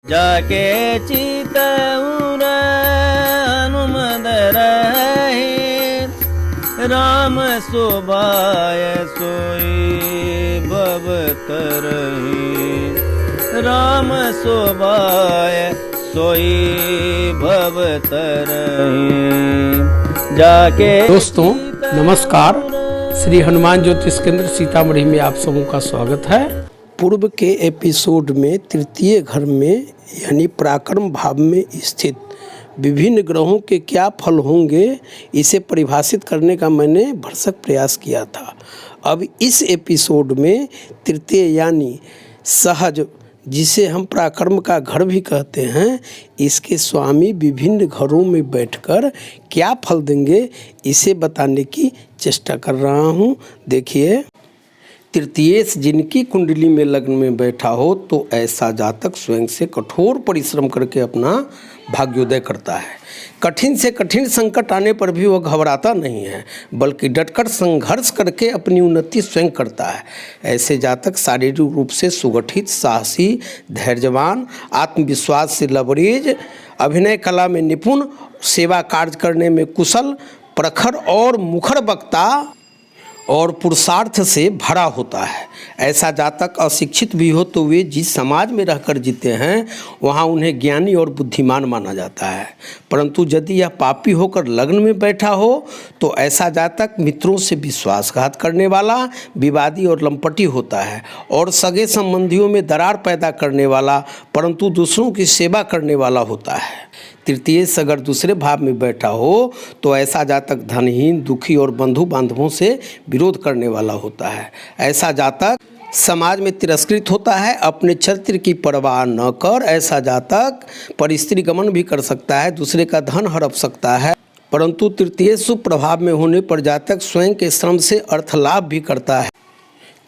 जाके चितउर हनुमद रहे, राम शोभाय सोई भव तरहि। राम शोभाय सोई भव तरहि। जाके दोस्तों नमस्कार, श्री हनुमान ज्योतिष केंद्र सीतामढ़ी में आप सबों का स्वागत है। पूर्व के एपिसोड में तृतीय घर में यानी पराक्रम भाव में स्थित विभिन्न ग्रहों के क्या फल होंगे, इसे परिभाषित करने का मैंने भरसक प्रयास किया था। अब इस एपिसोड में तृतीय यानी सहज, जिसे हम पराक्रम का घर भी कहते हैं, इसके स्वामी विभिन्न घरों में बैठकर क्या फल देंगे, इसे बताने की चेष्टा कर रहा हूँ। देखिए, तृतीयेश जिनकी कुंडली में लग्न में बैठा हो तो ऐसा जातक स्वयं से कठोर परिश्रम करके अपना भाग्योदय करता है। कठिन से कठिन संकट आने पर भी वह घबराता नहीं है, बल्कि डटकर संघर्ष करके अपनी उन्नति स्वयं करता है। ऐसे जातक शारीरिक रूप से सुगठित, साहसी, धैर्यवान, आत्मविश्वास से लबरेज, अभिनय कला में निपुण, सेवा कार्य करने में कुशल, प्रखर और मुखर वक्ता और पुरुषार्थ से भरा होता है। ऐसा जातक अशिक्षित भी हो तो वे जिस समाज में रहकर जीते हैं वहाँ उन्हें ज्ञानी और बुद्धिमान माना जाता है। परंतु यदि यह पापी होकर लग्न में बैठा हो तो ऐसा जातक मित्रों से विश्वासघात करने वाला, विवादी और लंपटी होता है और सगे संबंधियों में दरार पैदा करने वाला, परंतु दूसरों की सेवा करने वाला होता है। तृतीयेश अगर दूसरे भाव में बैठा हो तो ऐसा जातक धनहीन, दुखी और बंधु बांधवों से विरोध करने वाला होता है। ऐसा जातक समाज में तिरस्कृत होता है। अपने चरित्र की परवाह न कर ऐसा जातक परिस्त्री गमन भी कर सकता है, दूसरे का धन हड़प सकता है। परंतु तृतीयेश शुभ प्रभाव में होने पर जातक स्वयं के श्रम से अर्थ लाभ भी करता है।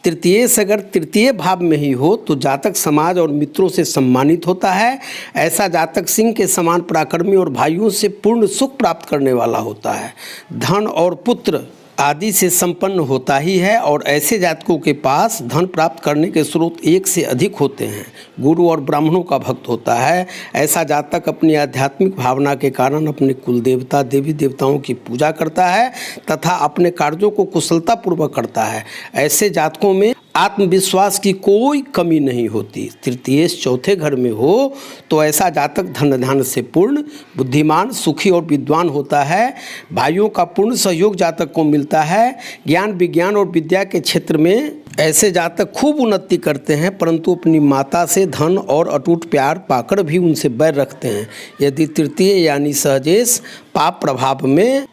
तृतीयेश अगर तृतीय भाव में ही हो तो जातक समाज और मित्रों से सम्मानित होता है। ऐसा जातक सिंह के समान पराक्रमी और भाइयों से पूर्ण सुख प्राप्त करने वाला होता है। धन और पुत्र आदि से संपन्न होता ही है और ऐसे जातकों के पास धन प्राप्त करने के स्रोत एक से अधिक होते हैं। गुरु और ब्राह्मणों का भक्त होता है। ऐसा जातक अपनी आध्यात्मिक भावना के कारण अपने कुल देवता, देवी देवताओं की पूजा करता है तथा अपने कार्यों को कुशलतापूर्वक करता है। ऐसे जातकों में आत्मविश्वास की कोई कमी नहीं होती। तृतीयेश चौथे घर में हो तो ऐसा जातक धन ध्यान से पूर्ण, बुद्धिमान, सुखी और विद्वान होता है। भाइयों का पूर्ण सहयोग जातक को मिलता है। ज्ञान, विज्ञान और विद्या के क्षेत्र में ऐसे जातक खूब उन्नति करते हैं, परंतु अपनी माता से धन और अटूट प्यार पाकर भी उनसे बैर रखते हैं। यदि तृतीय यानी सहजेश पाप प्रभाव में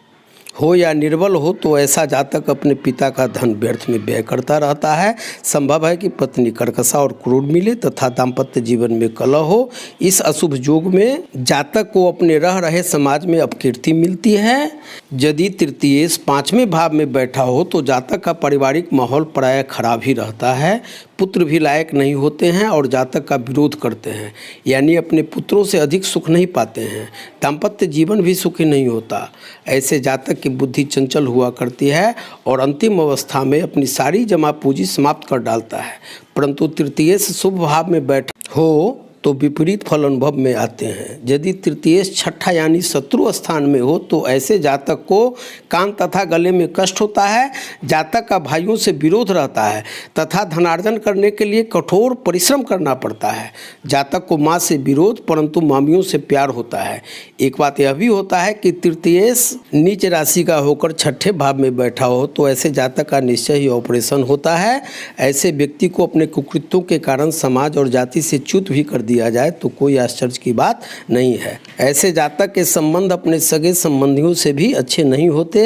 हो या निर्बल हो तो ऐसा जातक अपने पिता का धन व्यर्थ में व्यय करता रहता है। संभव है कि पत्नी कर्कशा और क्रूर मिले तथा दाम्पत्य जीवन में कलह हो। इस अशुभ योग में जातक को अपने रह रहे समाज में अपकीर्ति मिलती है। यदि तृतीयेश पांचवें भाव में बैठा हो तो जातक का पारिवारिक माहौल प्रायः खराब ही रहता है। पुत्र भी लायक नहीं होते हैं और जातक का विरोध करते हैं, यानी अपने पुत्रों से अधिक सुख नहीं पाते हैं। दाम्पत्य जीवन भी सुखी नहीं होता। ऐसे जातक की बुद्धि चंचल हुआ करती है और अंतिम अवस्था में अपनी सारी जमा पूंजी समाप्त कर डालता है। परंतु तृतीयेश शुभ भाव में बैठा हो तो विपरीत फल अनुभव में आते हैं। यदि तृतीयेश छठा यानी शत्रु स्थान में हो तो ऐसे जातक को कान तथा गले में कष्ट होता है। जातक का भाइयों से विरोध रहता है तथा धनार्जन करने के लिए कठोर परिश्रम करना पड़ता है। जातक को माँ से विरोध परंतु मामियों से प्यार होता है। एक बात यह भी होता है कि तृतीयेश नीच राशि का होकर छठे भाव में बैठा हो तो ऐसे जातक का निश्चय ही ऑपरेशन होता है। ऐसे व्यक्ति को अपने कुकृत्यों के कारण समाज और जाति से च्युत भी कर दिया जाए तो कोई आश्चर्य की बात नहीं है। ऐसे जातक के संबंध अपने सगे संबंधियों से भी अच्छे नहीं होते।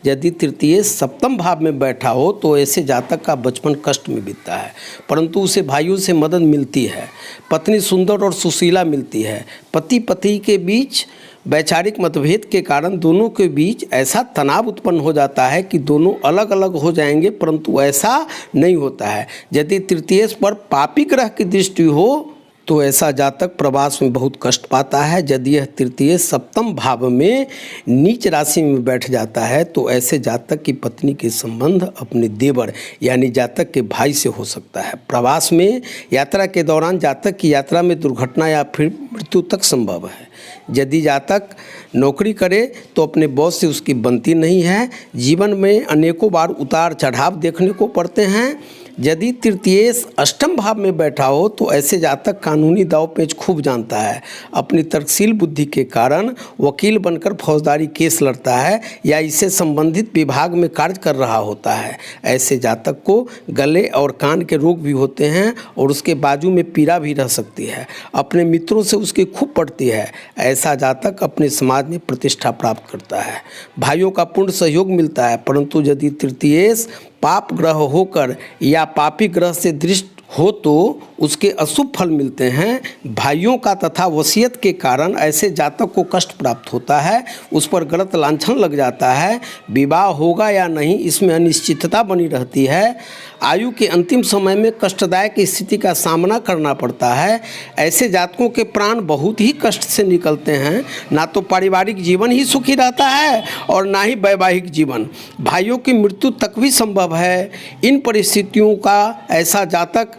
यदि तृतीय सप्तम भाव में बैठा हो तो ऐसे जातक का बचपन कष्ट में बीतता है, परंतु उसे भाइयों से मदद मिलती है। पत्नी सुंदर और सुशीला मिलती है। पति पत्नी के बीच वैचारिक मतभेद के कारण दोनों के बीच ऐसा तनाव उत्पन्न हो जाता है कि दोनों अलग अलग हो जाएंगे, परंतु ऐसा नहीं होता है। यदि तृतीयेश पर पापी ग्रह की दृष्टि हो तो ऐसा जातक प्रवास में बहुत कष्ट पाता है। यदि यह तृतीय सप्तम भाव में नीच राशि में बैठ जाता है तो ऐसे जातक की पत्नी के संबंध अपने देवर यानी जातक के भाई से हो सकता है। प्रवास में यात्रा के दौरान जातक की यात्रा में दुर्घटना या फिर मृत्यु तक संभव है। यदि जातक नौकरी करे तो अपने बॉस से उसकी बनती नहीं है। जीवन में अनेकों बार उतार चढ़ाव देखने को पड़ते हैं। यदि तृतीय अष्टम भाव में बैठा हो तो ऐसे जातक कानूनी दाव पेच खूब जानता है। अपनी तर्कशील बुद्धि के कारण वकील बनकर फौजदारी केस लड़ता है या इससे संबंधित विभाग में कार्य कर रहा होता है। ऐसे जातक को गले और कान के रोग भी होते हैं और उसके बाजू में पीड़ा भी रह सकती है। अपने मित्रों से उसकी खूब पड़ती है। ऐसा जातक अपने समाज में प्रतिष्ठा प्राप्त करता है। भाइयों का पूर्ण सहयोग मिलता है। परंतु यदि तृतीय पाप ग्रह होकर या पापी ग्रह से दृष्ट हो तो उसके अशुभ फल मिलते हैं। भाइयों का तथा वसीयत के कारण ऐसे जातक को कष्ट प्राप्त होता है। उस पर गलत लांछन लग जाता है। विवाह होगा या नहीं इसमें अनिश्चितता बनी रहती है। आयु के अंतिम समय में कष्टदायक स्थिति का सामना करना पड़ता है। ऐसे जातकों के प्राण बहुत ही कष्ट से निकलते हैं। ना तो पारिवारिक जीवन ही सुखी रहता है और ना ही वैवाहिक जीवन। भाइयों की मृत्यु तक भी संभव है। इन परिस्थितियों का ऐसा जातक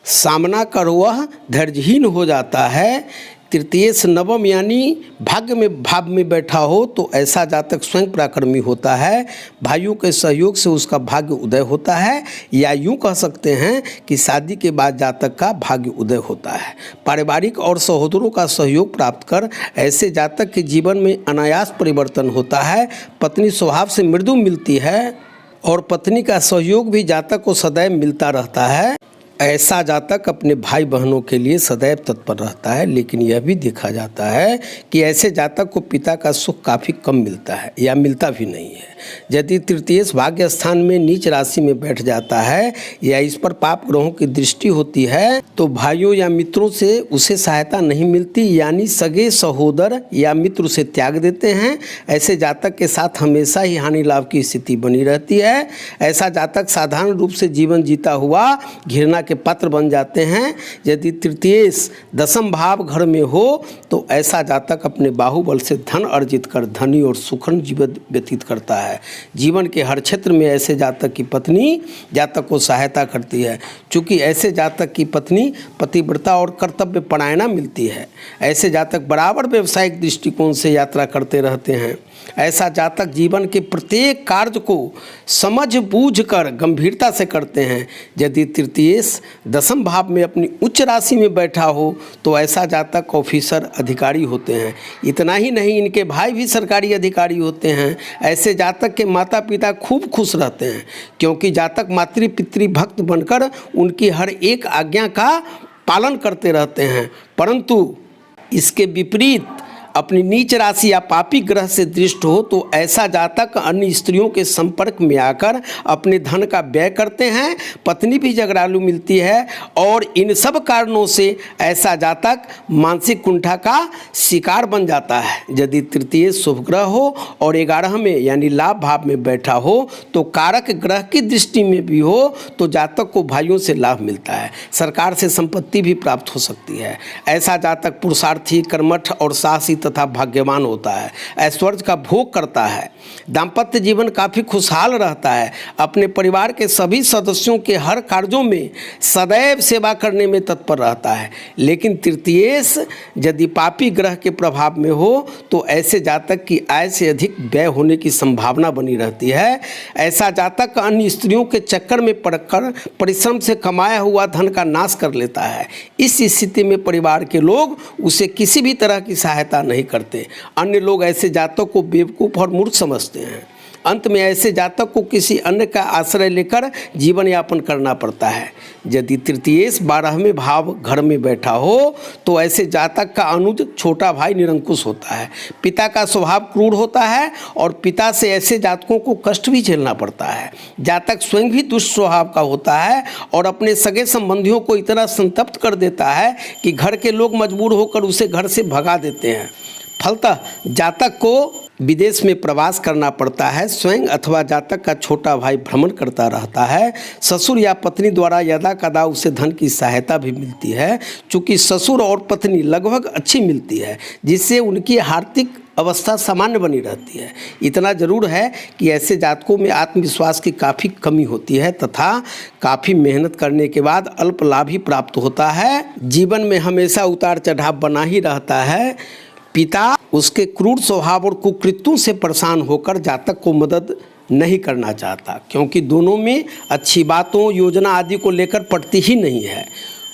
सामना कर वह धैर्यहीन हो जाता है। तृतीय से नवम यानी भाग्य में भाव में बैठा हो तो ऐसा जातक स्वयं पराक्रमी होता है। भाइयों के सहयोग से उसका भाग्य उदय होता है या यूं कह सकते हैं कि शादी के बाद जातक का भाग्य उदय होता है। पारिवारिक और सहोदरों का सहयोग प्राप्त कर ऐसे जातक के जीवन में अनायास परिवर्तन होता है। पत्नी स्वभाव से मृदु मिलती है और पत्नी का सहयोग भी जातक को सदैव मिलता रहता है। ऐसा जातक अपने भाई बहनों के लिए सदैव तत्पर रहता है। लेकिन यह भी देखा जाता है कि ऐसे जातक को पिता का सुख काफ़ी कम मिलता है या मिलता भी नहीं है। यदि तृतीय भाग्य स्थान में नीच राशि में बैठ जाता है या इस पर पाप ग्रहों की दृष्टि होती है तो भाइयों या मित्रों से उसे सहायता नहीं मिलती, यानी सगे सहोदर या मित्र उसे त्याग देते हैं। ऐसे जातक के साथ हमेशा ही हानि लाभ की स्थिति बनी रहती है। ऐसा जातक साधारण रूप से जीवन जीता हुआ घृणा के पात्र बन जाते हैं। यदि तृतीय दशम भाव घर में हो तो ऐसा जातक अपने बाहुबल से धन अर्जित कर धनी और सुखद जीवन व्यतीत करता है। जीवन के हर क्षेत्र में ऐसे जातक की पत्नी जातक को सहायता करती है। चूँकि ऐसे जातक की पत्नी पतिव्रता और कर्तव्य परायणा मिलती है। ऐसे जातक बराबर व्यावसायिक दृष्टिकोण से यात्रा करते रहते हैं। ऐसा जातक जीवन के प्रत्येक कार्य को समझ बूझ कर गंभीरता से करते हैं। यदि तृतीय दशम भाव में अपनी उच्च राशि में बैठा हो तो ऐसा जातक ऑफिसर अधिकारी होते हैं। इतना ही नहीं, इनके भाई भी सरकारी अधिकारी होते हैं। ऐसे जातक के माता पिता खूब खुश रहते हैं क्योंकि जातक मातृ पितृ भक्त बनकर उनकी हर एक आज्ञा का पालन करते रहते हैं। परंतु इसके विपरीत अपनी नीच राशि या पापी ग्रह से दृष्ट हो तो ऐसा जातक अन्य स्त्रियों के संपर्क में आकर अपने धन का व्यय करते हैं। पत्नी भी झगड़ालू मिलती है और इन सब कारणों से ऐसा जातक मानसिक कुंठा का शिकार बन जाता है। यदि तृतीय शुभ ग्रह हो और 11 में यानी लाभ भाव में बैठा हो तो कारक ग्रह की दृष्टि में भी हो तो जातक को भाइयों से लाभ मिलता है। सरकार से संपत्ति भी प्राप्त हो सकती है। ऐसा जातक पुरुषार्थी, कर्मठ और साहसी तथा भाग्यवान होता है। ऐश्वर्य का भोग करता है। दाम्पत्य जीवन काफ़ी खुशहाल रहता है। अपने परिवार के सभी सदस्यों के हर कार्यों में सदैव सेवा करने में तत्पर रहता है। लेकिन तृतीय यदि पापी ग्रह के प्रभाव में हो तो ऐसे जातक की आय से अधिक व्यय होने की संभावना बनी रहती है। ऐसा जातक अन्य स्त्रियों के चक्कर में पड़कर परिश्रम से कमाया हुआ धन का नाश कर लेता है। इस स्थिति में परिवार के लोग उसे किसी भी तरह की सहायता नहीं करते। अन्य लोग ऐसे जातक को बेवकूफ़ और मूर्ख समझते हैं। अंत में ऐसे जातक को किसी अन्य का आश्रय लेकर जीवन यापन करना पड़ता है। यदि तृतीय 12वें भाव घर में बैठा हो तो ऐसे जातक का अनुज छोटा भाई निरंकुश होता है। पिता का स्वभाव क्रूर होता है और पिता से ऐसे जातकों को कष्ट भी झेलना पड़ता है। जातक स्वयं भी दुष्ट स्वभाव का होता है और अपने सगे संबंधियों को इतना संतप्त कर देता है कि घर के लोग मजबूर होकर उसे घर से भगा देते हैं। फलतः जातक को विदेश में प्रवास करना पड़ता है, स्वयं अथवा जातक का छोटा भाई भ्रमण करता रहता है, ससुर या पत्नी द्वारा यदा कदा उसे धन की सहायता भी मिलती है। चूँकि ससुर और पत्नी लगभग अच्छी मिलती है, जिससे उनकी आर्थिक अवस्था सामान्य बनी रहती है। इतना जरूर है कि ऐसे जातकों में आत्मविश्वास की काफ़ी कमी होती है तथा काफ़ी मेहनत करने के बाद अल्प लाभ ही प्राप्त होता है। जीवन में हमेशा उतार चढ़ाव बना ही रहता है। पिता उसके क्रूर स्वभाव और कुकृत्यों से परेशान होकर जातक को मदद नहीं करना चाहता, क्योंकि दोनों में अच्छी बातों योजना आदि को लेकर पटती ही नहीं है।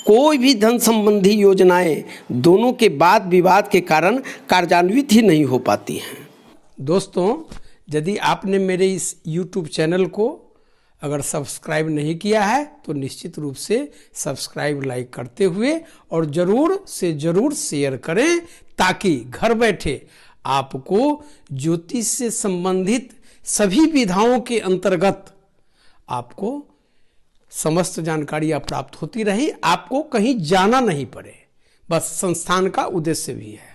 कोई भी धन संबंधी योजनाएं दोनों के वाद विवाद के कारण कार्यान्वित ही नहीं हो पाती हैं। दोस्तों, यदि आपने मेरे इस YouTube चैनल को अगर सब्सक्राइब नहीं किया है तो निश्चित रूप से सब्सक्राइब लाइक करते हुए और ज़रूर से ज़रूर शेयर करें, ताकि घर बैठे आपको ज्योतिष से संबंधित सभी विधाओं के अंतर्गत आपको समस्त जानकारियाँ प्राप्त होती रही, आपको कहीं जाना नहीं पड़े। बस संस्थान का उद्देश्य भी है।